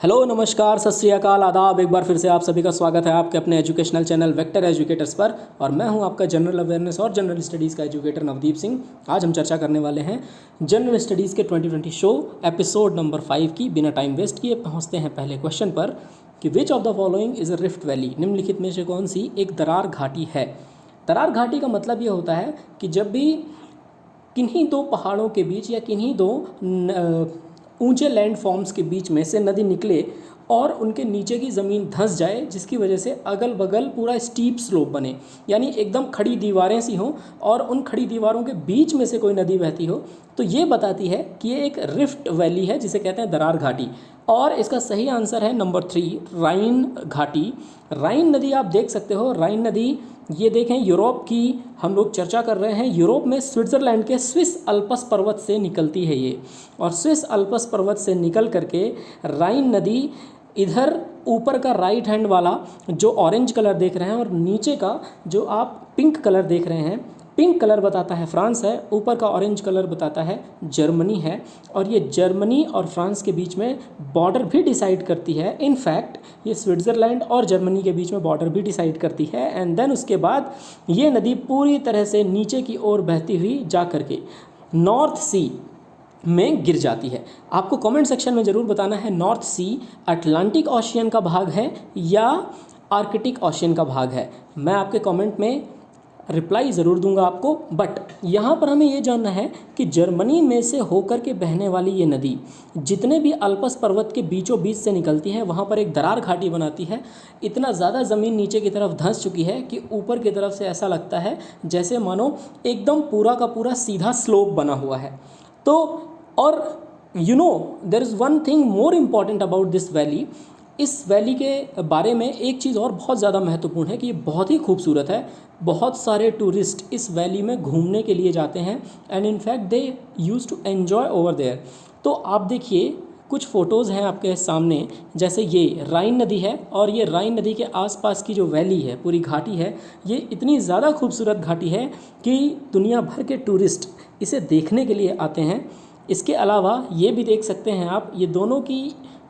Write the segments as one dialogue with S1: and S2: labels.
S1: Hello नमस्कार सत श्री अकाल आदाब। एक बार फिर से आप सभी का स्वागत है आपके अपने एजुकेशनल चैनल वेक्टर एजुकेटर्स पर। और मैं हूं आपका जनरल अवेयरनेस और जनरल स्टडीज़ का एजुकेटर नवदीप सिंह। आज हम चर्चा करने वाले हैं जनरल स्टडीज़ के 2020 शो एपिसोड नंबर 5 की। बिना टाइम वेस्ट किए पहुंचते हैं पहले क्वेश्चन पर कि which of the following is a rift valley. निम्नलिखित में से कौन सी एक दरार घाटी है। दरार घाटी का मतलब ये होता है कि जब भी किन्हीं दो पहाड़ों के बीच या किन्हीं दो ऊंचे लैंड फॉर्म्स के बीच में से नदी निकले और उनके नीचे की ज़मीन धंस जाए, जिसकी वजह से अगल बगल पूरा स्टीप स्लोप बने, यानी एकदम खड़ी दीवारें सी हों और उन खड़ी दीवारों के बीच में से कोई नदी बहती हो, तो ये बताती है कि ये एक रिफ्ट वैली है जिसे कहते हैं दरार घाटी। और इसका सही आंसर है नंबर 3, राइन घाटी। राइन नदी आप देख सकते हो। राइन नदी ये देखें यूरोप की हम लोग चर्चा कर रहे हैं। यूरोप में स्विट्ज़रलैंड के स्विस अल्पस पर्वत से निकलती है ये, और स्विस अल्पस पर्वत से निकल करके राइन नदी इधर ऊपर का राइट हैंड वाला जो ऑरेंज कलर देख रहे हैं और नीचे का जो आप पिंक कलर देख रहे हैं, पिंक कलर बताता है फ्रांस है, ऊपर का ऑरेंज कलर बताता है जर्मनी है। और ये जर्मनी और फ्रांस के बीच में बॉर्डर भी डिसाइड करती है। इनफैक्ट ये स्विट्ज़रलैंड और जर्मनी के बीच में बॉर्डर भी डिसाइड करती है। एंड देन उसके बाद ये नदी पूरी तरह से नीचे की ओर बहती हुई जा करके नॉर्थ सी में गिर जाती है। आपको कमेंट सेक्शन में ज़रूर बताना है नॉर्थ सी अटलांटिक ओशियन का भाग है या आर्कटिक ओशियन का भाग है। मैं आपके कमेंट में रिप्लाई ज़रूर दूंगा आपको। बट यहाँ पर हमें ये जानना है कि जर्मनी में से होकर के बहने वाली ये नदी जितने भी अल्पस पर्वत के बीचों बीच से निकलती है, वहाँ पर एक दरार घाटी बनाती है। इतना ज़्यादा ज़मीन नीचे की तरफ धंस चुकी है कि ऊपर की तरफ से ऐसा लगता है जैसे मानो एकदम पूरा का पूरा सीधा स्लोप बना हुआ है। तो और there is one thing more important about this valley. इस वैली के बारे में एक चीज़ और बहुत ज़्यादा महत्वपूर्ण है कि ये बहुत ही खूबसूरत है। बहुत सारे टूरिस्ट इस वैली में घूमने के लिए जाते हैं and in fact they use to enjoy over there. तो आप देखिए कुछ फ़ोटोज़ हैं आपके सामने, जैसे ये राइन नदी है और ये राइन नदी के आसपास की जो वैली है, पूरी घाटी है, ये इतनी ज़्यादा खूबसूरत घाटी है कि दुनिया भर के टूरिस्ट इसे देखने के लिए आते हैं। इसके अलावा ये भी देख सकते हैं आप, ये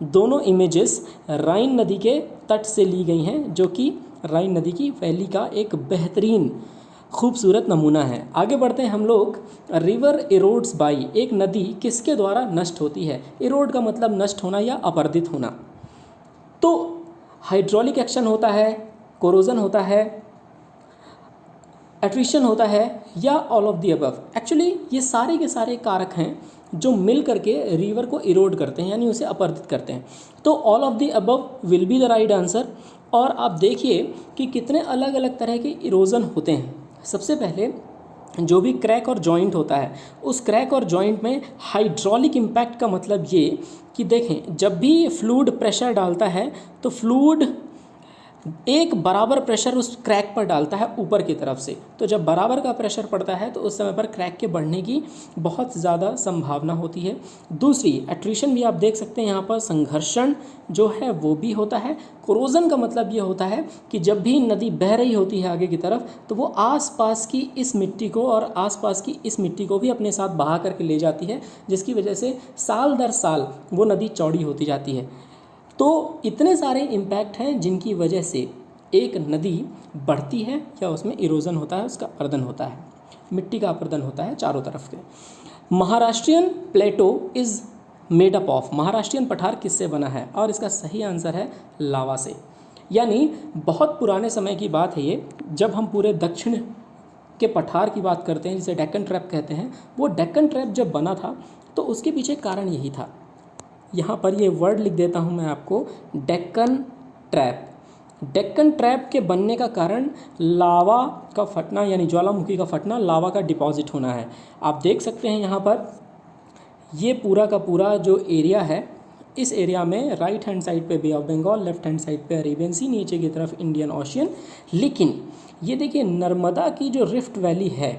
S1: दोनों इमेजेस राइन नदी के तट से ली गई हैं, जो कि राइन नदी की वैली का एक बेहतरीन खूबसूरत नमूना है। आगे बढ़ते हैं हम लोग। रिवर इरोड्स बाई, एक नदी किसके द्वारा नष्ट होती है। इरोड का मतलब नष्ट होना या अपरदित होना। तो हाइड्रोलिक एक्शन होता है, कोरोजन होता है, एट्रिशन होता है, या all of the above. Actually ये सारे के सारे कारक हैं जो मिल करके रिवर को इरोड करते हैं, यानी उसे अपरदित करते हैं। तो all of the above will be the right answer. और आप देखिए कि कितने अलग अलग तरह के इरोजन होते हैं। सबसे पहले जो भी क्रैक और जॉइंट होता है, उस क्रैक और जॉइंट में हाइड्रोलिक इम्पैक्ट का मतलब ये कि देखें, जब भी फ्लूइड प्रेशर डालता है तो फ्लूइड एक बराबर प्रेशर उस क्रैक पर डालता है ऊपर की तरफ से। तो जब बराबर का प्रेशर पड़ता है तो उस समय पर क्रैक के बढ़ने की बहुत ज़्यादा संभावना होती है। दूसरी एट्रिशन भी आप देख सकते हैं यहाँ पर, संघर्षण जो है वो भी होता है। कोरोजन का मतलब ये होता है कि जब भी नदी बह रही होती है आगे की तरफ, तो वो आसपास की इस मिट्टी को और आसपास की इस मिट्टी को भी अपने साथ बहा करके ले जाती है, जिसकी वजह से साल दर साल वो नदी चौड़ी होती जाती है। तो इतने सारे इम्पैक्ट हैं जिनकी वजह से एक नदी बढ़ती है या उसमें इरोजन होता है, उसका अपरदन होता है, मिट्टी का अपरदन होता है चारों तरफ के। Maharashtrian plateau is made up of, Maharashtrian पठार किससे बना है। और इसका सही आंसर है लावा से। यानी बहुत पुराने समय की बात है ये, जब हम पूरे दक्षिण के पठार की बात करते हैं जिसे डेक्कन ट्रैप कहते हैं। वो डेक्कन ट्रैप जब बना था तो उसके पीछे कारण यही था। यहाँ पर ये वर्ड लिख देता हूँ मैं आपको, डेक्कन ट्रैप। डेक्कन ट्रैप के बनने का कारण लावा का फटना, यानी ज्वालामुखी का फटना, लावा का डिपॉजिट होना है। आप देख सकते हैं यहाँ पर ये पूरा का पूरा जो एरिया है, इस एरिया में राइट हैंड साइड पे bay of Bengal, left hand side पे अरेबियन सी, नीचे की तरफ इंडियन ओशियन। लेकिन ये देखिए नर्मदा की जो रिफ्ट वैली है,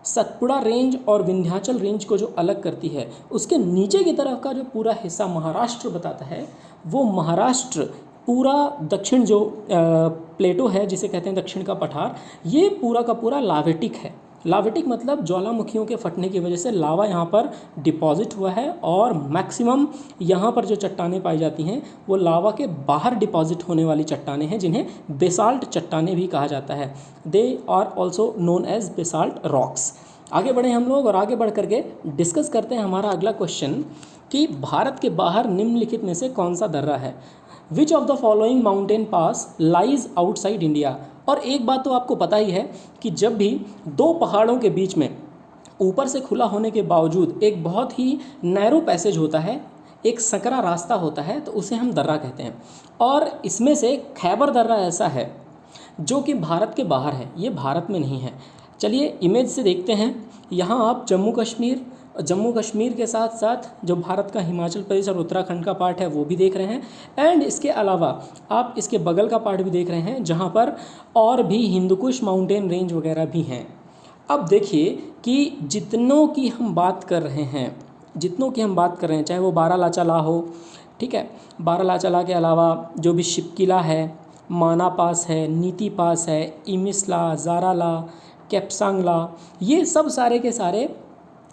S1: सतपुड़ा रेंज और विंध्याचल रेंज को जो अलग करती है, उसके नीचे की तरफ का जो पूरा हिस्सा महाराष्ट्र बताता है, वो महाराष्ट्र पूरा दक्षिण जो प्लेटो है जिसे कहते हैं दक्षिण का पठार, ये पूरा का पूरा लावेटिक है। लाविटिक मतलब ज्वालामुखियों के फटने की वजह से लावा यहाँ पर डिपॉजिट हुआ है, और मैक्सिमम यहाँ पर जो चट्टानें पाई जाती हैं वो लावा के बाहर डिपॉजिट होने वाली चट्टानें हैं, जिन्हें बेसाल्ट चट्टानें भी कहा जाता है। They are also known as basalt rocks. आगे बढ़े हम लोग और आगे बढ़ करके डिस्कस करते हैं हमारा अगला क्वेश्चन कि भारत के बाहर निम्नलिखित में से कौन सा दर्रा है। विच of the following mountain pass lies outside India. और एक बात तो आपको पता ही है कि जब भी दो पहाड़ों के बीच में ऊपर से खुला होने के बावजूद एक बहुत ही नैरो पैसेज होता है, एक सकरा रास्ता होता है, तो उसे हम दर्रा कहते हैं। और इसमें से खैबर दर्रा ऐसा है जो कि भारत के बाहर है, ये भारत में नहीं है। चलिए इमेज से देखते हैं। यहाँ आप जम्मू कश्मीर के साथ साथ जो भारत का हिमाचल प्रदेश और उत्तराखंड का पार्ट है वो भी देख रहे हैं, एंड इसके अलावा आप इसके बगल का पार्ट भी देख रहे हैं जहाँ पर और भी हिंदुकुश माउंटेन रेंज वगैरह भी हैं। अब देखिए कि जितनों की हम बात कर रहे हैं चाहे वो बारालाचाला हो, ठीक है, बारालाचाला के अलावा जो भी शिपकिला है, माना पास है, नीति पास है, इमिसला, जाराला, केपसांगला, ये सब सारे के सारे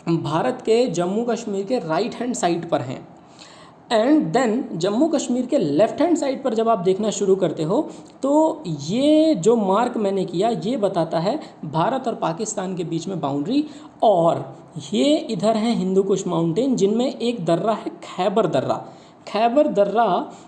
S1: भारत के जम्मू कश्मीर के राइट हैंड साइड पर हैं। एंड देन जम्मू कश्मीर के लेफ़्ट हैंड साइड पर जब आप देखना शुरू करते हो तो ये जो मार्क मैंने किया ये बताता है भारत और पाकिस्तान के बीच में बाउंड्री, और ये इधर हैं हिंदुकुश माउंटेन जिनमें एक दर्रा है खैबर दर्रा। खैबर दर्रा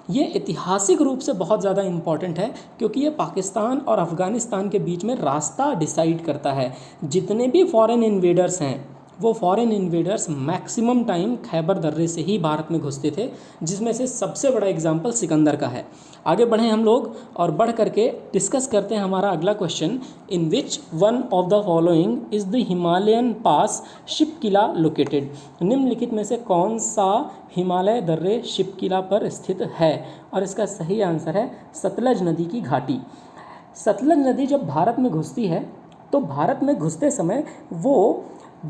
S1: ये ऐतिहासिक रूप से बहुत ज़्यादा इम्पॉर्टेंट है क्योंकि ये पाकिस्तान और अफ़गानिस्तान के बीच में रास्ता डिसाइड करता है। जितने भी फॉरेन इन्वेडर्स हैं वो foreign invaders maximum time Khyber दर्रे से ही भारत में घुसते थे, जिसमें से सबसे बड़ा एग्जाम्पल सिकंदर का है। आगे बढ़ें हम लोग और बढ़ करके डिस्कस करते हैं हमारा अगला question. In which one of the following is the Himalayan pass Shipki La located. निम्नलिखित में से कौन सा हिमालय दर्रे शिपकिला पर स्थित है? और इसका सही आंसर है सतलज नदी की घाटी। सतलज नदी जब भारत में घुसती है तो भारत में घुसते समय वो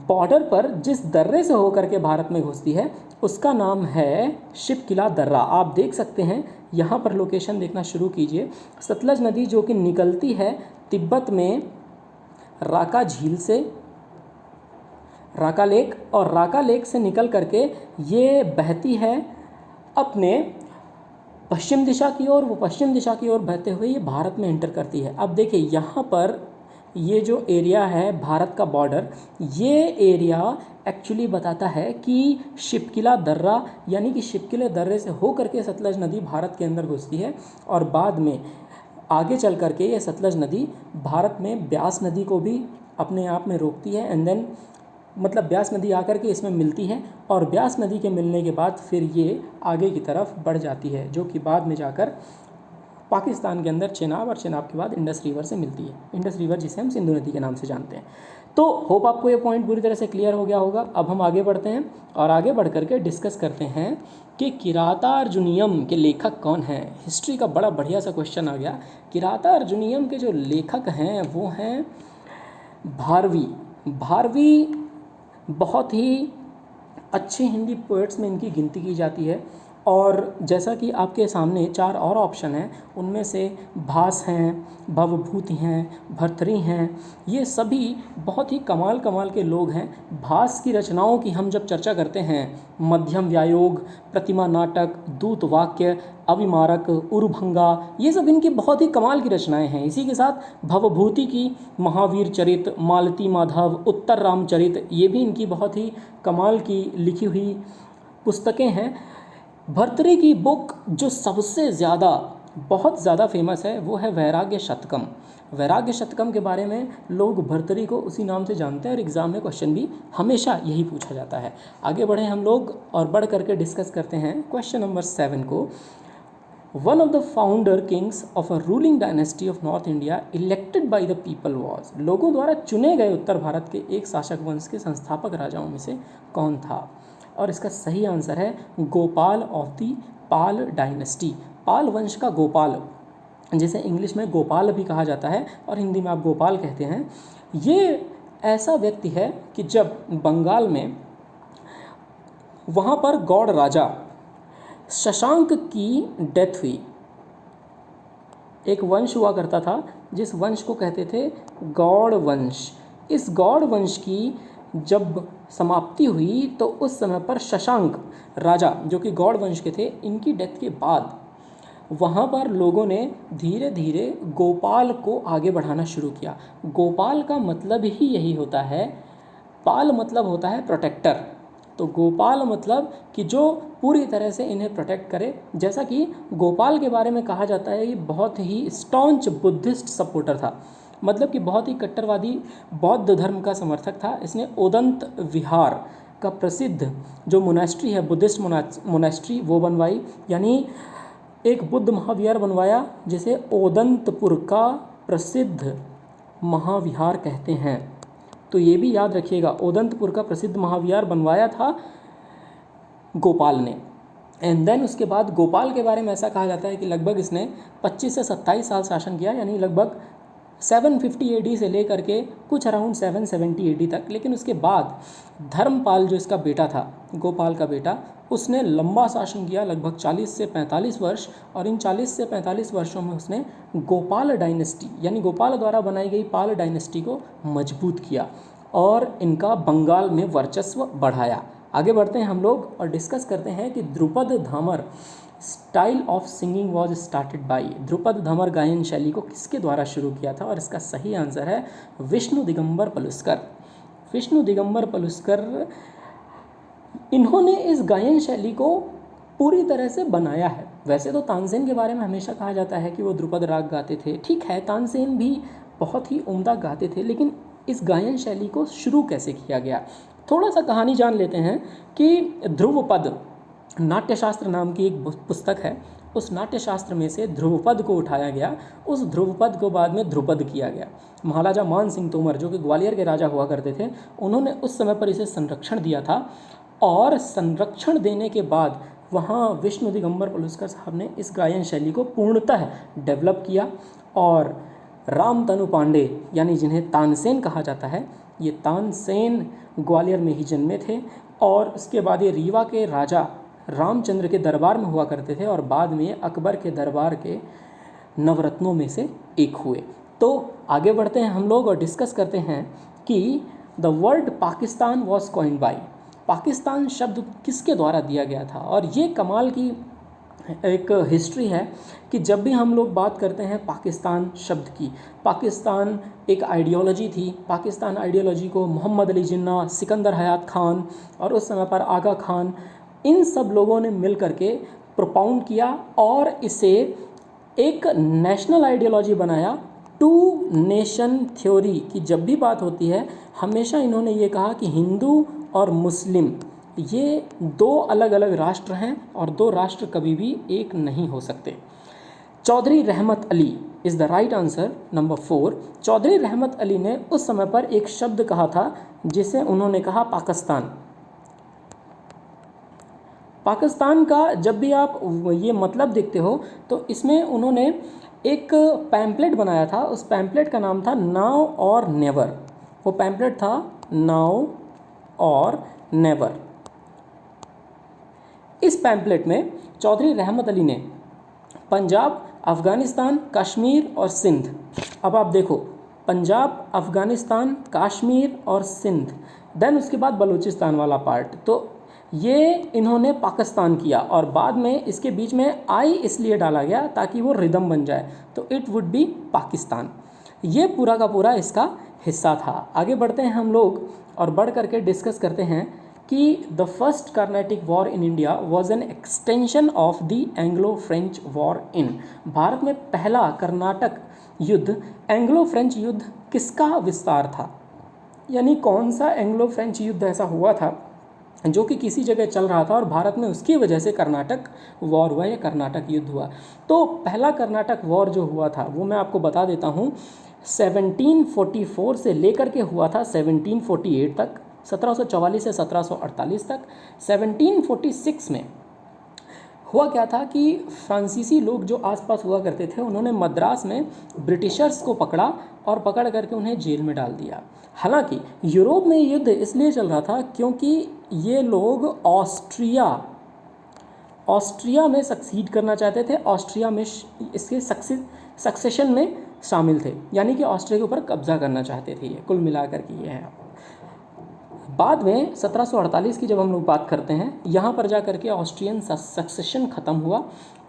S1: बॉर्डर पर जिस दर्रे से होकर के भारत में घुसती है उसका नाम है शिपकिला दर्रा। आप देख सकते हैं यहाँ पर लोकेशन देखना शुरू कीजिए। सतलज नदी जो कि निकलती है तिब्बत में राका झील से, राका लेक, और राका लेक से निकल करके ये बहती है अपने पश्चिम दिशा की ओर। वो पश्चिम दिशा की ओर बहते हुए ये भारत में एंटर करती है। अब देखिए यहाँ पर ये जो एरिया है भारत का बॉर्डर, ये एरिया एक्चुअली बताता है कि शिपकिला दर्रा यानी कि शिपकिले दर्रे से हो करके सतलज नदी भारत के अंदर घुसती है, और बाद में आगे चल करके ये सतलज नदी भारत में ब्यास नदी को भी अपने आप में रोकती है। एंड देन मतलब ब्यास नदी आकर के इसमें मिलती है, और ब्यास नदी के मिलने के बाद फिर ये आगे की तरफ बढ़ जाती है, जो कि बाद में जाकर पाकिस्तान के अंदर चेनाब, और चेनाब के बाद इंडस रिवर से मिलती है। इंडस रिवर जिसे हम सिंधु नदी के नाम से जानते हैं। तो होप आपको ये पॉइंट पूरी तरह से क्लियर हो गया होगा। अब हम आगे बढ़ते हैं और आगे बढ़ करके डिस्कस करते हैं कि किरातार्जुनीयम के लेखक कौन हैं। हिस्ट्री का बड़ा बढ़िया सा क्वेश्चन आ गया। किरातार्जुनीयम के जो लेखक हैं वो हैं भारवी। भारवी बहुत ही अच्छे हिंदी पोएट्स में इनकी गिनती की जाती है, और जैसा कि आपके सामने 4 और ऑप्शन हैं, उनमें से भास हैं, भवभूति हैं, भर्तृहरि हैं, ये सभी बहुत ही कमाल के लोग हैं। भास की रचनाओं की हम जब चर्चा करते हैं, मध्यम व्यायोग, प्रतिमा नाटक, दूत वाक्य, अविमारक, उरुभंगा, ये सब इनकी बहुत ही कमाल की रचनाएं हैं। इसी के साथ भवभूति की महावीर चरित, मालती माधव, उत्तर रामचरित, ये भी इनकी बहुत ही कमाल की लिखी हुई पुस्तकें हैं। भर्तृहरि की बुक जो सबसे ज़्यादा बहुत ज़्यादा फेमस है वो है वैराग्य शतकम। वैराग्य शतकम के बारे में लोग भर्तृहरि को उसी नाम से जानते हैं, और एग्ज़ाम में क्वेश्चन भी हमेशा यही पूछा जाता है। आगे बढ़ें हम लोग और बढ़ करके डिस्कस करते हैं क्वेश्चन नंबर 7 को। One of the founder Kings of a ruling dynasty of north India elected by the people was. लोगों द्वारा चुने गए उत्तर भारत के एक शासक वंश के संस्थापक राजाओं में से कौन था? और इसका सही आंसर है Gopal of the Pala dynasty. Pala वंश का गोपाल, जिसे इंग्लिश में गोपाल भी कहा जाता है और हिंदी में आप गोपाल कहते हैं, ये ऐसा व्यक्ति है कि जब बंगाल में वहाँ पर गौड़ राजा शशांक की डेथ हुई, एक वंश हुआ करता था जिस वंश को कहते थे गौड़ वंश। इस गौड़ वंश की जब समाप्ति हुई तो उस समय पर शशांक राजा, जो कि गौड़ वंश के थे, इनकी डेथ के बाद वहाँ पर लोगों ने धीरे धीरे गोपाल को आगे बढ़ाना शुरू किया। गोपाल का मतलब ही यही होता है, पाल मतलब होता है प्रोटेक्टर, तो गोपाल मतलब कि जो पूरी तरह से इन्हें प्रोटेक्ट करे। जैसा कि गोपाल के बारे में कहा जाता है कि बहुत ही स्टॉन्च बुद्धिस्ट सपोर्टर था, मतलब कि बहुत ही कट्टरवादी बौद्ध धर्म का समर्थक था। इसने ओदंत विहार का प्रसिद्ध जो मोनेस्ट्री है, बुद्धिस्ट मोनेस्ट्री, वो बनवाई, यानी एक बुद्ध महाविहार बनवाया जिसे ओदंतपुर का प्रसिद्ध महाविहार कहते हैं। तो ये भी याद रखिएगा, ओदंतपुर का प्रसिद्ध महाविहार बनवाया था गोपाल ने। एंड देन उसके बाद गोपाल के बारे में ऐसा कहा जाता है कि लगभग इसने 25 से 27 साल शासन किया, यानी लगभग 750 AD से लेकर के कुछ अराउंड 770 AD तक। लेकिन उसके बाद धर्मपाल, जो इसका बेटा था, गोपाल का बेटा, उसने लंबा शासन किया, लगभग 40 से 45 वर्ष, और इन 40 से 45 वर्षों में उसने गोपाल डायनेस्टी, यानी गोपाल द्वारा बनाई गई पाल डायनेस्टी को मजबूत किया और इनका बंगाल में वर्चस्व बढ़ाया। आगे बढ़ते हैं हम लोग और डिस्कस करते हैं कि Dhrupad Dhamar style of singing was started by. Dhrupad Dhamar गायन शैली को किसके द्वारा शुरू किया था? और इसका सही आंसर है विष्णु दिगंबर पलुस्कर। विष्णु दिगंबर पलुस्कर, इन्होंने इस गायन शैली को पूरी तरह से बनाया है। वैसे तो तानसेन के बारे में हमेशा कहा जाता है कि वो ध्रुपद राग गाते थे, ठीक है, तानसेन भी बहुत ही उम्दा गाते थे, लेकिन इस गायन शैली को शुरू कैसे किया गया, थोड़ा सा कहानी जान लेते हैं। कि ध्रुवपद नाट्यशास्त्र नाम की एक पुस्तक है, उस नाट्यशास्त्र में से ध्रुवपद को उठाया गया, उस ध्रुवपद को बाद में ध्रुपद किया गया। महाराजा मान सिंह तोमर, जो कि ग्वालियर के राजा हुआ करते थे, उन्होंने उस समय पर इसे संरक्षण दिया था, और संरक्षण देने के बाद वहाँ विष्णु दिगंबर पलुस्कर साहब ने इस गायन शैली को पूर्णतः डेवलप किया। और रामतनु पांडे, यानी जिन्हें तानसेन कहा जाता है, ये तानसेन ग्वालियर में ही जन्मे थे, और उसके बाद ये रीवा के राजा रामचंद्र के दरबार में हुआ करते थे, और बाद में अकबर के दरबार के नवरत्नों में से एक हुए। तो आगे बढ़ते हैं हम लोग और डिस्कस करते हैं कि the word Pakistan was coined by, Pakistan शब्द किसके द्वारा दिया गया था। और ये कमाल की एक हिस्ट्री है कि जब भी हम लोग बात करते हैं पाकिस्तान शब्द की, पाकिस्तान एक आइडियोलॉजी थी। पाकिस्तान आइडियोलॉजी को मोहम्मद अली जिन्ना, सिकंदर हयात खान और उस समय पर आगा खान, इन सब लोगों ने मिल करके प्रोपाउंड किया और इसे एक नेशनल आइडियोलॉजी बनाया। टू नेशन थ्योरी की जब भी बात होती है, हमेशा इन्होंने ये कहा कि हिंदू और मुस्लिम ये दो अलग अलग राष्ट्र हैं और दो राष्ट्र कभी भी एक नहीं हो सकते। Chaudhary Rahmat Ali is the right answer, number 4। Chaudhary Rahmat Ali ने उस समय पर एक शब्द कहा था जिसे उन्होंने कहा पाकिस्तान। पाकिस्तान का जब भी आप ये मतलब देखते हो तो इसमें उन्होंने एक पैम्पलेट बनाया था, उस पैम्पलेट का नाम था नाउ और नेवर। वो पैम्पलेट था नाउ और नेवर। इस पैम्पलेट में चौधरी रहमत अली ने पंजाब, अफ़गानिस्तान, कश्मीर और सिंध, अब आप देखो पंजाब, अफ़गानिस्तान, कश्मीर और सिंध, देन उसके बाद बलूचिस्तान वाला पार्ट, तो ये इन्होंने पाकिस्तान किया और बाद में इसके बीच में आई इसलिए डाला गया ताकि वो रिदम बन जाए, तो इट वुड बी पाकिस्तान। ये पूरा का पूरा इसका हिस्सा था। आगे बढ़ते हैं हम लोग और बढ़ करके डिस्कस करते हैं कि the first Carnatic war in India was an extension of the Anglo French war in. Bharat में पहला कर्नाटक युद्ध, एंग्लो फ्रेंच युद्ध किसका विस्तार था, यानी कौन सा एंग्लो फ्रेंच युद्ध ऐसा हुआ था जो कि किसी जगह चल रहा था और भारत में उसकी वजह से कर्नाटक वॉर हुआ या कर्नाटक युद्ध हुआ। तो पहला कर्नाटक वॉर जो हुआ था वो मैं आपको बता देता हूँ, 1744 से लेकर के हुआ था 1748 तक, 1744 से 1748 तक। 1746 में हुआ क्या था कि फ्रांसीसी लोग जो आसपास हुआ करते थे उन्होंने मद्रास में ब्रिटिशर्स को पकड़ा और पकड़ करके उन्हें जेल में डाल दिया। हालांकि यूरोप में युद्ध इसलिए चल रहा था क्योंकि ये लोग ऑस्ट्रिया में सक्सीड करना चाहते थे, ऑस्ट्रिया में इसके सक्सेशन में शामिल थे, यानी कि ऑस्ट्रिया के ऊपर कब्जा करना चाहते थे। ये कुल मिलाकर के ये है। बाद में 1748 की जब हम लोग बात करते हैं, यहाँ पर जा करके ऑस्ट्रियन सक्सेशन ख़त्म हुआ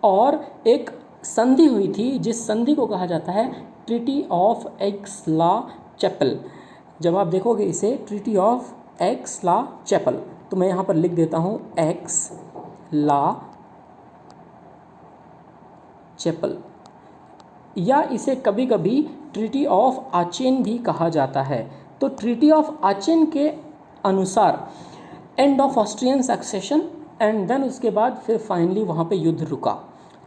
S1: और एक संधि हुई थी, जिस संधि को कहा जाता है ट्रीटी ऑफ एग्स-ला-चैपेल। जब आप देखोगे इसे ट्रीटी ऑफ एग्स-ला-चैपेल, तो मैं यहाँ पर लिख देता हूँ एग्स-ला-चैपेल, या इसे कभी कभी ट्रीटी ऑफ आचेन भी कहा जाता है। तो ट्रीटी ऑफ आचेन के अनुसार and of Austrian succession and then उसके बाद फिर फाइनली वहाँ पे युद्ध रुका।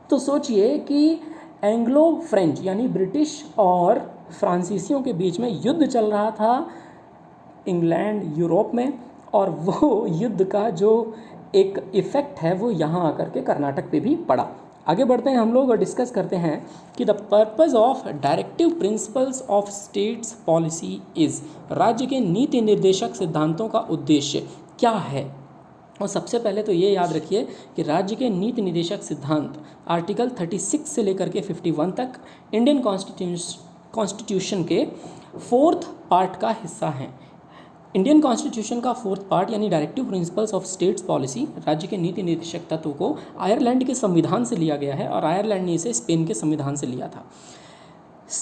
S1: तो सोचिए कि एंग्लो फ्रेंच यानी ब्रिटिश और फ्रांसीसियों के बीच में युद्ध चल रहा था इंग्लैंड यूरोप में, और वो युद्ध का जो एक इफ़ेक्ट है वो यहाँ आकर के कर्नाटक पे भी पड़ा। आगे बढ़ते हैं हम लोग और डिस्कस करते हैं कि the purpose of directive principles of states policy is, राज्य के नीति निर्देशक सिद्धांतों का उद्देश्य क्या है। और सबसे पहले तो ये याद रखिए कि राज्य के नीति निर्देशक सिद्धांत आर्टिकल 36 से लेकर के 51 तक इंडियन कॉन्स्टिट्यूशन के 4th पार्ट का हिस्सा हैं। इंडियन कॉन्स्टिट्यूशन का 4th पार्ट यानी directive principles of states policy, राज्य के नीति निर्देशक तत्व को आयरलैंड के संविधान से लिया गया है और आयरलैंड ने इसे स्पेन के संविधान से लिया था।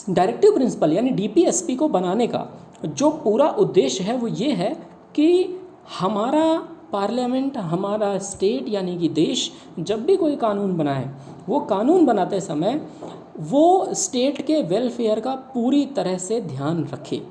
S1: डायरेक्टिव प्रिंसिपल यानी डीपीएसपी को बनाने का जो पूरा उद्देश्य है वो ये है कि हमारा पार्लियामेंट, हमारा स्टेट यानी कि देश जब भी कोई कानून बनाए, वो कानून बनाते समय वो स्टेट के वेलफेयर का पूरी तरह से ध्यान रखे।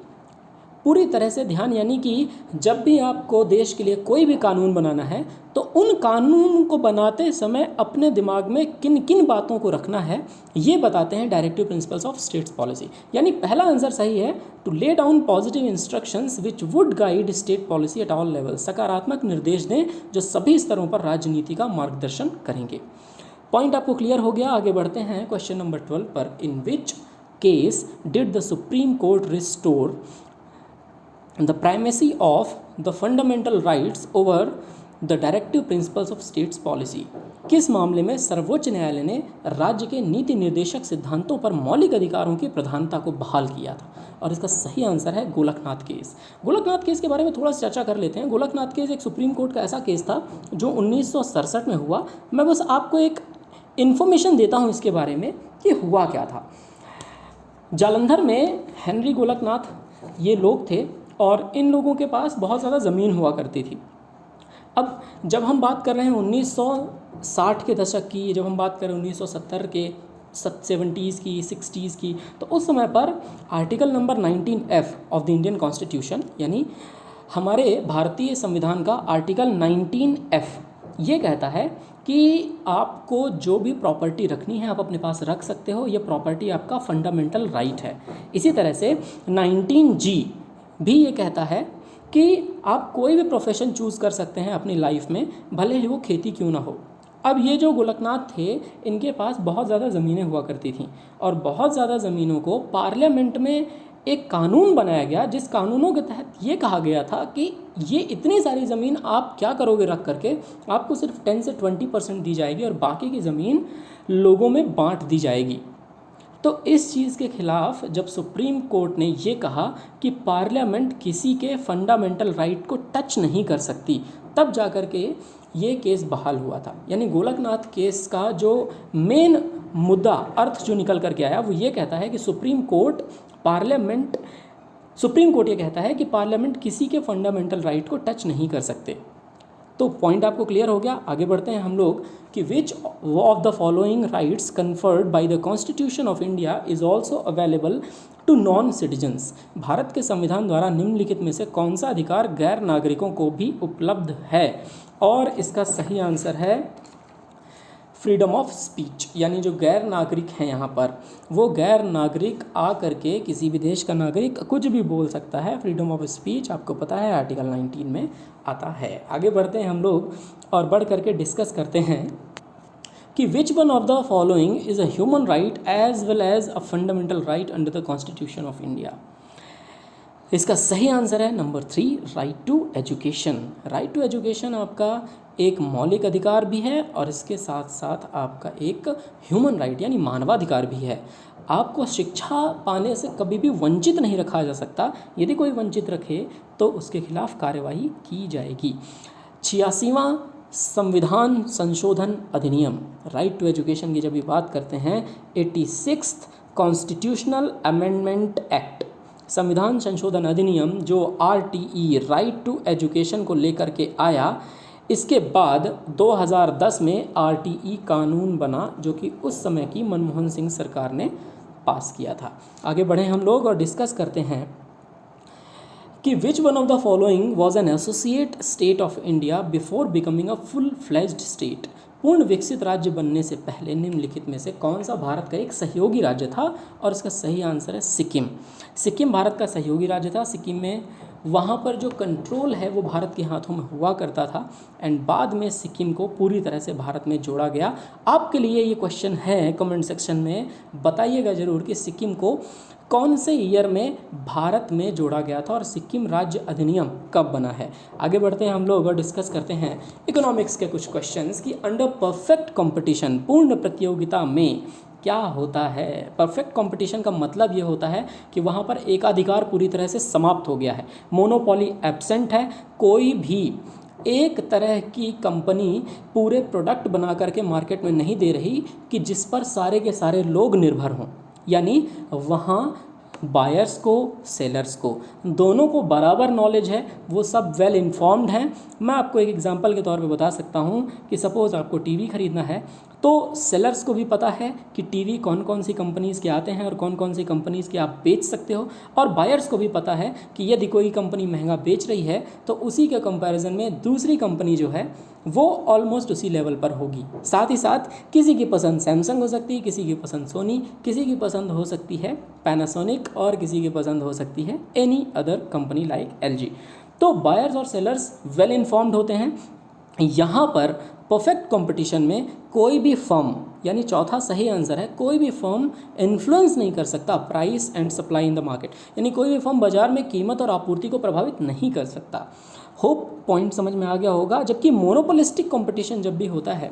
S1: पूरी तरह से ध्यान यानी कि जब भी आपको देश के लिए कोई भी कानून बनाना है तो उन कानून को बनाते समय अपने दिमाग में किन किन बातों को रखना है, ये बताते हैं directive principles of states policy. यानी पहला आंसर सही है, to lay down positive instructions which would guide state policy at all level, सकारात्मक निर्देश दें जो सभी स्तरों पर राजनीति का मार्गदर्शन करेंगे। पॉइंट आपको क्लियर हो गया। आगे बढ़ते हैं क्वेश्चन नंबर 12 पर। In which case did the supreme court restore the primacy of the fundamental rights over the directive principles of states policy, किस मामले में सर्वोच्च न्यायालय ने राज्य के नीति निर्देशक सिद्धांतों पर मौलिक अधिकारों की प्रधानता को बहाल किया था। और इसका सही आंसर है गोलकनाथ केस। गोलकनाथ केस के बारे में थोड़ा सा चर्चा कर लेते हैं। गोलकनाथ केस एक सुप्रीम कोर्ट का ऐसा केस था जो 1967 में हुआ। मैं बस आपको एक इन्फॉर्मेशन देता हूँ इसके बारे में कि हुआ क्या था। जालंधर में हेनरी गोलकनाथ ये लोग थे और इन लोगों के पास बहुत ज़्यादा ज़मीन हुआ करती थी। अब जब हम बात कर रहे हैं 1960 के दशक की, जब हम बात कर रहे हैं 1970 के 70s की 60s की, तो उस समय पर article number 19F of the Indian constitution यानी हमारे भारतीय संविधान का आर्टिकल 19F ये कहता है कि आपको जो भी प्रॉपर्टी रखनी है आप अपने पास रख सकते हो, ये प्रॉपर्टी आपका फंडामेंटल राइट है। इसी तरह से 19G भी ये कहता है कि आप कोई भी प्रोफेशन चूज़ कर सकते हैं अपनी लाइफ में, भले ही वो खेती क्यों ना हो। अब ये जो गोलकनाथ थे इनके पास बहुत ज़्यादा ज़मीनें हुआ करती थीं और बहुत ज़्यादा ज़मीनों को पार्लियामेंट में एक कानून बनाया गया, जिस कानूनों के तहत ये कहा गया था कि ये इतनी सारी ज़मीन आप क्या करोगे रख करके, आपको सिर्फ 10 से 20% दी जाएगी और बाकी की ज़मीन लोगों में बांट दी जाएगी। तो इस चीज़ के खिलाफ जब सुप्रीम कोर्ट ने ये कहा कि पार्लियामेंट किसी के फंडामेंटल राइट को टच नहीं कर सकती, तब जा कर के ये केस बहाल हुआ था। यानी गोलकनाथ केस का जो मेन मुद्दा अर्थ जो निकल करके आया वो ये कहता है कि सुप्रीम कोर्ट ये कहता है कि पार्लियामेंट किसी के फंडामेंटल राइट को टच नहीं कर सकते। तो पॉइंट आपको क्लियर हो गया। आगे बढ़ते हैं हम लोग कि which of the following rights conferred by the constitution of India is also available to non citizens, Bharat के संविधान द्वारा निम्नलिखित में से कौन सा अधिकार गैर नागरिकों को भी उपलब्ध है। और इसका सही आंसर है फ्रीडम ऑफ स्पीच। यानी जो गैर नागरिक हैं यहाँ पर, वो गैर नागरिक आ करके किसी भी देश का नागरिक कुछ भी बोल सकता है। फ्रीडम ऑफ स्पीच आपको पता है आर्टिकल 19 में आता है। आगे बढ़ते हैं हम लोग और बढ़ करके डिस्कस करते हैं कि which one of the following is a human right as well as a fundamental right under the constitution of India. इसका सही आंसर है number 3, right to education. Right to education आपका एक मौलिक अधिकार भी है और इसके साथ साथ आपका एक ह्यूमन राइट यानी मानवाधिकार भी है। आपको शिक्षा पाने से कभी भी वंचित नहीं रखा जा सकता। यदि कोई वंचित रखे तो उसके खिलाफ कार्यवाही की जाएगी। 86वां संविधान संशोधन अधिनियम, राइट टू एजुकेशन की जब भी बात करते हैं, 86th कॉन्स्टिट्यूशनल अमेंडमेंट एक्ट, संविधान संशोधन अधिनियम जो RTE, राइट टू एजुकेशन को लेकर के आया, इसके बाद 2010 में RTE कानून बना, जो कि उस समय की मनमोहन सिंह सरकार ने पास किया था। आगे बढ़े हम लोग और डिस्कस करते हैं कि which one of the following was an associate state of India before becoming a full fledged state. पूर्ण विकसित राज्य बनने से पहले निम्नलिखित में से कौन सा भारत का एक सहयोगी राज्य था? और इसका सही आंसर है सिक्किम। सिक्किम भारत का सहयोगी राज्य था। सिक्किम में वहाँ पर जो कंट्रोल है वो भारत के हाथों में हुआ करता था, एंड बाद में सिक्किम को पूरी तरह से भारत में जोड़ा गया। आपके लिए ये क्वेश्चन है, कमेंट सेक्शन में बताइएगा ज़रूर कि सिक्किम को कौन से ईयर में भारत में जोड़ा गया था और सिक्किम राज्य अधिनियम कब बना है। आगे बढ़ते हैं हम लोग और डिस्कस करते हैं इकोनॉमिक्स के कुछ क्वेश्चंस कि अंडर परफेक्ट कंपटीशन, पूर्ण प्रतियोगिता में क्या होता है। परफेक्ट कंपटीशन का मतलब ये होता है कि वहाँ पर एकाधिकार पूरी तरह से समाप्त हो गया है, मोनोपोली एब्सेंट है, कोई भी एक तरह की कंपनी पूरे प्रोडक्ट बना करके मार्केट में नहीं दे रही कि जिस पर सारे के सारे लोग निर्भर हों, यानी वहाँ बायर्स को, सेलर्स को, दोनों को बराबर नॉलेज है, वो सब वेल इन्फॉर्म्ड हैं। मैं आपको एक एग्जांपल के तौर पे बता सकता हूँ कि सपोज़ आपको टीवी ख़रीदना है तो सेलर्स को भी पता है कि टीवी कौन कौन सी कंपनीज़ के आते हैं और कौन कौन सी कंपनीज़ के आप बेच सकते हो, और बायर्स को भी पता है कि यदि कोई कंपनी महंगा बेच रही है तो उसी के कंपैरिजन में दूसरी कंपनी जो है वो ऑलमोस्ट उसी लेवल पर होगी। साथ ही साथ किसी की पसंद सैमसंग हो सकती है, किसी की पसंद सोनी, किसी की पसंद हो सकती है पैनासोनिक, और किसी की पसंद हो सकती है any other company like LG। तो बायर्स और सेलर्स वेल इन्फॉर्म्ड होते हैं। यहाँ पर परफेक्ट कंपटीशन में कोई भी फर्म, यानी चौथा सही आंसर है, कोई भी फर्म इन्फ्लुएंस नहीं कर सकता price and supply in the market, यानी कोई भी फर्म बाजार में कीमत और आपूर्ति को प्रभावित नहीं कर सकता। होप पॉइंट समझ में आ गया होगा। जबकि मोनोपोलिस्टिक कंपटीशन जब भी होता है,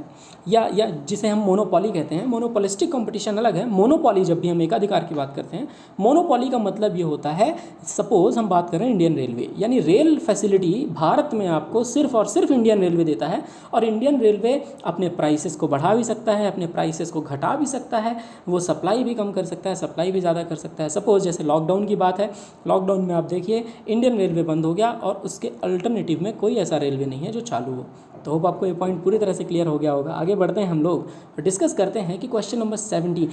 S1: या जिसे हम मोनोपॉली कहते हैं, मोनोपोलिस्टिक कंपटीशन अलग है। मोनोपॉली जब भी हम एकाधिकार की बात करते हैं, मोनोपॉली का मतलब ये होता है, सपोज हम बात करें इंडियन रेलवे, यानी रेल फैसिलिटी भारत में आपको सिर्फ और सिर्फ इंडियन रेलवे देता है, और इंडियन रेलवे अपने प्राइसेस को बढ़ा भी सकता है, अपने प्राइसेस को घटा भी सकता है, वो सप्लाई भी कम कर सकता है, सप्लाई भी ज़्यादा कर सकता है। सपोज जैसे लॉकडाउन की बात है, लॉकडाउन में आप देखिए इंडियन रेलवे बंद हो गया और उसके अल्टरनेटिव में कोई ऐसा रेलवे नहीं है जो चालू हो। तो होप आपको ये पॉइंट पूरी तरह से क्लियर हो गया होगा। आगे बढ़ते हैं हम लोग और डिस्कस करते हैं कि question number 17,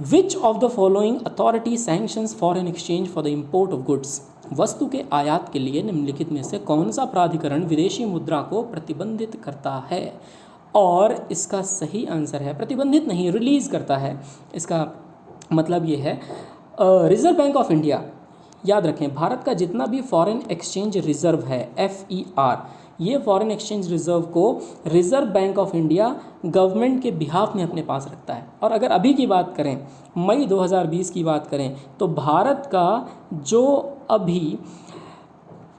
S1: which of the following authority sanctions foreign exchange for the import of goods. वस्तु के आयात के लिए निम्नलिखित में से कौन सा प्राधिकरण विदेशी मुद्रा को प्रतिबंधित करता है? और इसका सही आंसर है प्रतिबंधित नहीं, रिलीज़ करता है। इसका मतलब ये है रिजर्व बैंक ऑफ इंडिया। याद रखें, भारत का जितना भी फॉरेन एक्सचेंज रिजर्व है FER, ये फॉरेन एक्सचेंज रिजर्व को reserve bank of India government के बिहाफ में अपने पास रखता है। और अगर अभी की बात करें, मई 2020 की बात करें, तो भारत का जो अभी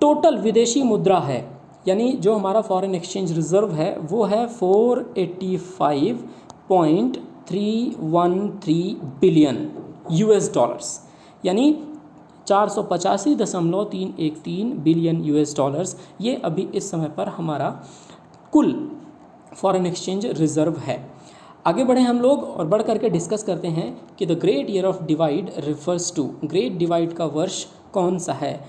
S1: टोटल विदेशी मुद्रा है, यानी जो हमारा फॉरेन एक्सचेंज रिजर्व है, वो है 485.313 बिलियन US डॉलर्स, यानी 485.313 बिलियन US डॉलर्स। ये अभी इस समय पर हमारा कुल फॉरेन एक्सचेंज रिजर्व है। आगे बढ़े हम लोग और बढ़ करके डिस्कस करते हैं कि the great year of divide refers to. Great divide का वर्ष कौन सा है?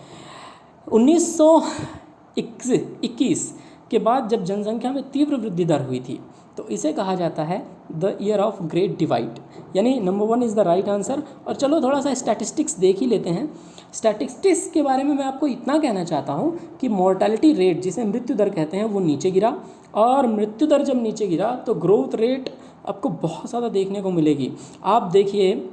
S1: 1921 के बाद जब जनसंख्या में तीव्र वृद्धि दर हुई थी, तो इसे कहा जाता है the year of great divide, यानी number 1 is the right answer. और चलो थोड़ा सा स्टैटिस्टिक्स देख ही लेते हैं। स्टैटिस्टिक्स के बारे में मैं आपको इतना कहना चाहता हूँ कि मॉर्टेलिटी रेट, जिसे मृत्यु दर कहते हैं, वो नीचे गिरा, और मृत्यु दर जब नीचे गिरा तो ग्रोथ रेट आपको बहुत ज़्यादा देखने को मिलेगी। आप देखिए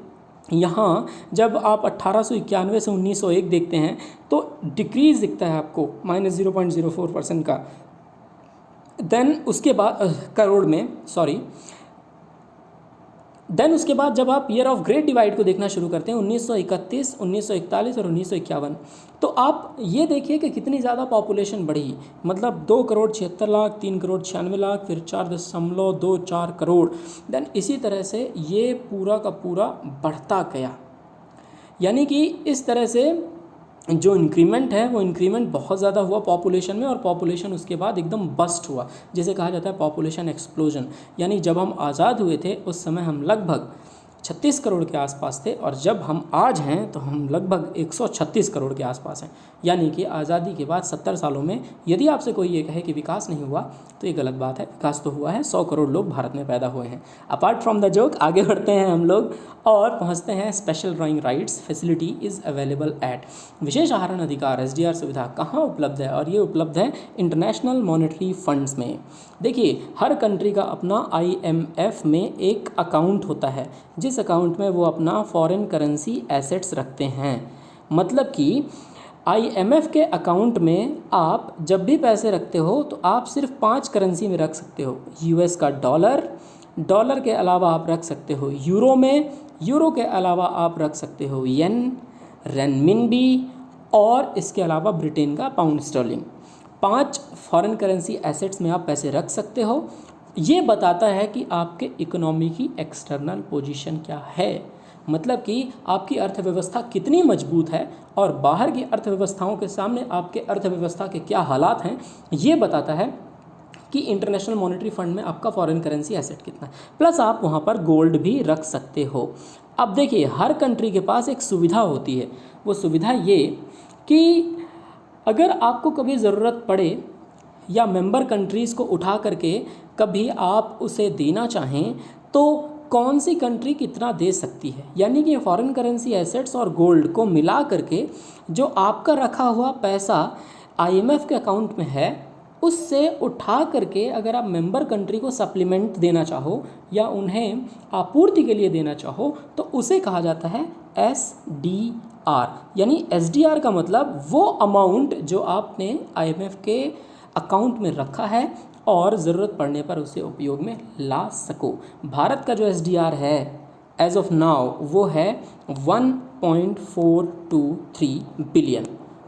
S1: यहाँ जब आप 1891 से 1901 देखते हैं तो डिक्रीज़ दिखता है आपको -0.04% का। देन उसके बाद करोड़ में, सॉरी, देन उसके बाद जब आप ईयर ऑफ ग्रेट डिवाइड को देखना शुरू करते हैं 1931, 1941 और 1951, तो आप ये देखिए कि कितनी ज़्यादा पॉपुलेशन बढ़ी। मतलब 2,76,00,000, 3,96,00,000, फिर 4.24 करोड़। देन इसी तरह से ये पूरा का पूरा बढ़ता गया। यानी कि इस तरह से जो इंक्रीमेंट है वो इंक्रीमेंट बहुत ज़्यादा हुआ पॉपुलेशन में, और पॉपुलेशन उसके बाद एकदम बस्ट हुआ, जिसे कहा जाता है पॉपुलेशन एक्सप्लोजन। यानी जब हम आज़ाद हुए थे उस समय हम लगभग 36 करोड़ के आसपास थे, और जब हम आज हैं तो हम लगभग 136 करोड़ के आसपास हैं। यानी कि आज़ादी के बाद 70 सालों में यदि आपसे कोई ये कहे कि विकास नहीं हुआ तो ये गलत बात है। विकास तो हुआ है, 100 करोड़ लोग भारत में पैदा हुए हैं। अपार्ट फ्रॉम द जोक आगे बढ़ते हैं हम लोग और पहुंचते हैं special drawing rights facility is available at. विशेष आहरण अधिकार SDR सुविधा कहाँ उपलब्ध है, और ये उपलब्ध है इंटरनेशनल मॉनेटरी फंड्स में। देखिए हर कंट्री का अपना IMF में एक अकाउंट होता है, जिस अकाउंट में वो अपना फॉरेन करेंसी एसेट्स रखते हैं। मतलब कि IMF के अकाउंट में आप जब भी पैसे रखते हो तो आप सिर्फ 5 करेंसी में रख सकते हो। US का डॉलर के अलावा आप रख सकते हो यूरो में, यूरो के अलावा आप रख सकते हो येन, रेनमिनबी, और इसके अलावा ब्रिटेन का pound sterling. 5 foreign currency assets में आप पैसे रख सकते हो। ये बताता है कि आपके इकोनॉमी की एक्सटर्नल पोजीशन क्या है, मतलब कि आपकी अर्थव्यवस्था कितनी मजबूत है और बाहर की अर्थव्यवस्थाओं के सामने आपके अर्थव्यवस्था के क्या हालात हैं। ये बताता है कि इंटरनेशनल मॉनेटरी फंड में आपका फॉरेन करेंसी एसेट कितना है। प्लस आप वहाँ पर गोल्ड भी रख सकते हो। अब देखिए हर कंट्री के पास एक सुविधा होती है। वो सुविधा ये कि अगर आपको कभी ज़रूरत पड़े या मेंबर कंट्रीज़ को उठा करके कभी आप उसे देना चाहें तो कौन सी कंट्री कितना दे सकती है। यानी कि फॉरेन करेंसी एसेट्स और गोल्ड को मिला करके जो आपका रखा हुआ पैसा IMF के अकाउंट में है उससे उठा करके अगर आप मेंबर कंट्री को सप्लीमेंट देना चाहो या उन्हें आपूर्ति के लिए देना चाहो तो उसे कहा जाता है SDR। यानी SDR का मतलब वो अमाउंट जो आपने IMF के अकाउंट में रखा है और ज़रूरत पड़ने पर उसे उपयोग में ला सको। भारत का जो SDR है एज ऑफ नाउ वो है 1.423 बिलियन।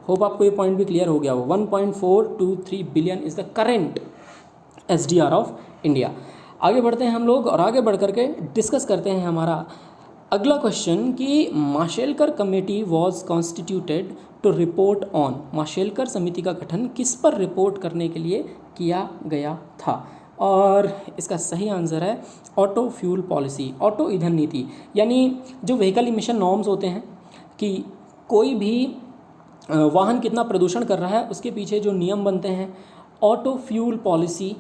S1: होप आपको ये पॉइंट भी क्लियर हो गया हो। 1.423 billion is the current SDR of India. आगे बढ़ते हैं हम लोग और आगे बढ़ करके डिस्कस करते हैं हमारा अगला क्वेश्चन कि Mashelkar committee was constituted to report on. माशेलकर समिति का गठन किस पर रिपोर्ट करने के लिए किया गया था, और इसका सही आंसर है ऑटो फ्यूल पॉलिसी, ऑटो ईंधन नीति। यानी जो व्हीकल इमिशन नॉर्म्स होते हैं कि कोई भी वाहन कितना प्रदूषण कर रहा है उसके पीछे जो नियम बनते हैं, auto fuel policy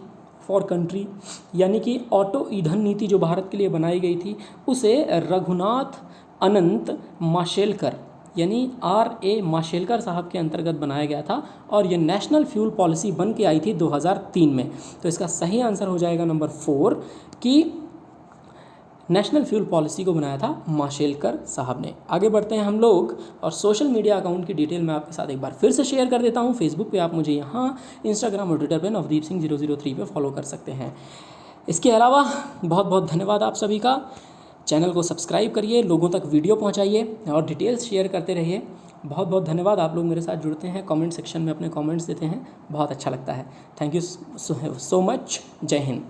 S1: for country यानी कि ऑटो ईंधन नीति जो भारत के लिए बनाई गई थी उसे रघुनाथ अनंत माशेलकर यानी RA माशेलकर साहब के अंतर्गत बनाया गया था, और ये नेशनल फ्यूल पॉलिसी बन के आई थी 2003 में। तो इसका सही आंसर हो जाएगा नंबर 4 कि नेशनल फ्यूल पॉलिसी को बनाया था माशेलकर साहब ने। आगे बढ़ते हैं हम लोग और सोशल मीडिया अकाउंट की डिटेल मैं आपके साथ एक बार फिर से शेयर कर देता हूँ। फेसबुक पे आप मुझे यहाँ, इंस्टाग्राम और ट्विटर पे नवदीप सिंह 003 पे फॉलो कर सकते हैं। इसके अलावा बहुत बहुत धन्यवाद आप सभी का। चैनल को सब्सक्राइब करिए, लोगों तक वीडियो पहुँचाइए और डिटेल्स शेयर करते रहिए। बहुत बहुत धन्यवाद। आप लोग मेरे साथ जुड़ते हैं, कमेंट सेक्शन में अपने कमेंट्स देते हैं, बहुत अच्छा लगता है। Thank you so much. जय हिंद।